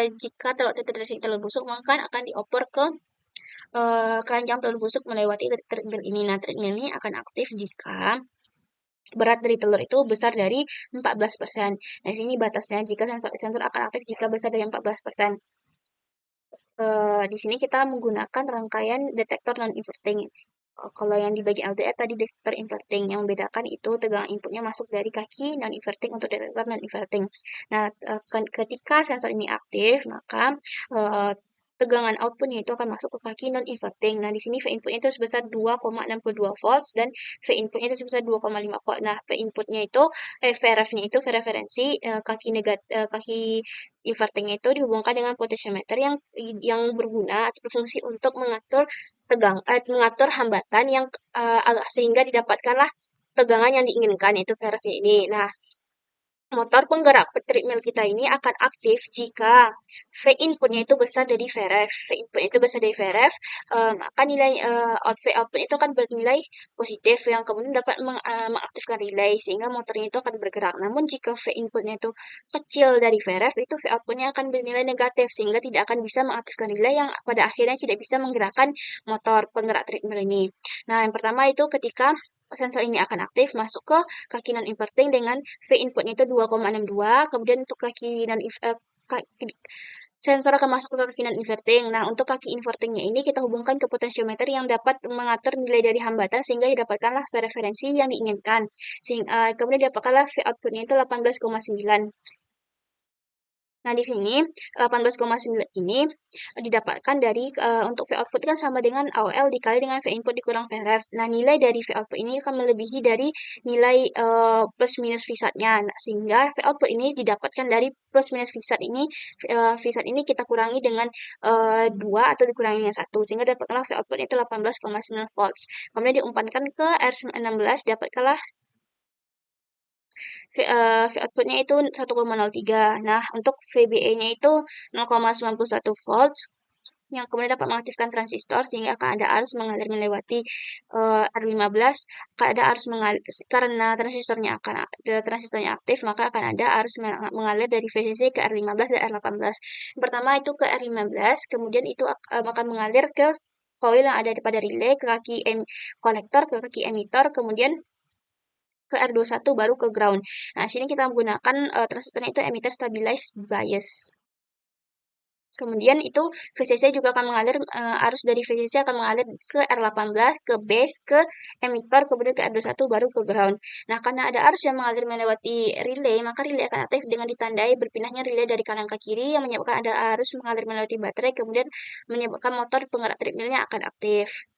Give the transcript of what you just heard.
jika telur busuk maka akan dioper ke keranjang telur busuk melewati treadmill ini. Nah, treadmill ini akan aktif jika berat dari telur itu besar dari 14%. Nah, di sini batasnya jika sensor akan aktif jika besar dari 14%. Di sini kita menggunakan rangkaian detektor non-inverting. Kalau yang di bagian LDR tadi detektor inverting, yang membedakan itu tegangan inputnya masuk dari kaki non-inverting untuk detektor non-inverting. Nah, ketika sensor ini aktif, maka tegangan outputnya itu akan masuk ke kaki non-inverting. Nah, di sini V inputnya itu sebesar 2,62 volts dan V inputnya itu sebesar 2,5 volt. Nah, V inputnya itu, VRF-nya itu, V referensi, kaki invertingnya itu dihubungkan dengan potentiometer yang berguna atau berfungsi untuk mengatur hambatan yang sehingga didapatkanlah tegangan yang diinginkan yaitu VRF ini. Nah, motor penggerak treadmill kita ini akan aktif jika V inputnya itu besar dari VRF. V inputnya itu besar dari VRF, maka nilai V output itu akan bernilai positif yang kemudian dapat mengaktifkan relay sehingga motornya itu akan bergerak. Namun jika V inputnya itu kecil dari VRF, itu V outputnya akan bernilai negatif sehingga tidak akan bisa mengaktifkan relay yang pada akhirnya tidak bisa menggerakkan motor penggerak treadmill ini. Nah, yang pertama itu ketika sensor ini akan aktif masuk ke kaki non-inverting dengan V inputnya itu 2,62, kemudian untuk sensor akan masuk ke kaki non-inverting. Nah, untuk kaki invertingnya ini kita hubungkan ke potentiometer yang dapat mengatur nilai dari hambatan sehingga didapatkanlah V referensi yang diinginkan. Kemudian didapatkanlah V outputnya itu 18,9. Nah, di sini 18,9 ini didapatkan dari untuk V output kan sama dengan AOL dikali dengan V input dikurang VRF. Nah, nilai dari V output ini akan melebihi dari nilai plus minus VSAT-nya. Nah, sehingga V output ini didapatkan dari plus minus VSAT ini, VSAT ini kita kurangi dengan 2 atau dikurangi dengan 1 sehingga dapatkanlah V output itu 18,9 volts. Kemudian diumpankan ke R16 dapatkanlah V outputnya itu 1,03. Nah, untuk VBE-nya itu 0,91 volts yang kemudian dapat mengaktifkan transistor sehingga akan ada arus mengalir melewati R15, akan ada arus mengalir karena transistornya aktif maka akan ada arus mengalir dari VCC ke R15 dan R18. Yang pertama itu ke R15, kemudian itu akan mengalir ke coil yang ada pada relay, ke kaki konektor, ke kaki emitor, kemudian ke R21 baru ke ground. Nah, sini kita menggunakan transistornya itu emitter stabilized bias. Kemudian itu VCC juga akan mengalir, arus dari VCC akan mengalir ke R18, ke base, ke emitter, kemudian ke R21 baru ke ground. Nah, karena ada arus yang mengalir melewati relay, maka relay akan aktif dengan ditandai berpindahnya relay dari kanan ke kiri yang menyebabkan ada arus mengalir melewati baterai, kemudian menyebabkan motor penggerak treadmillnya akan aktif.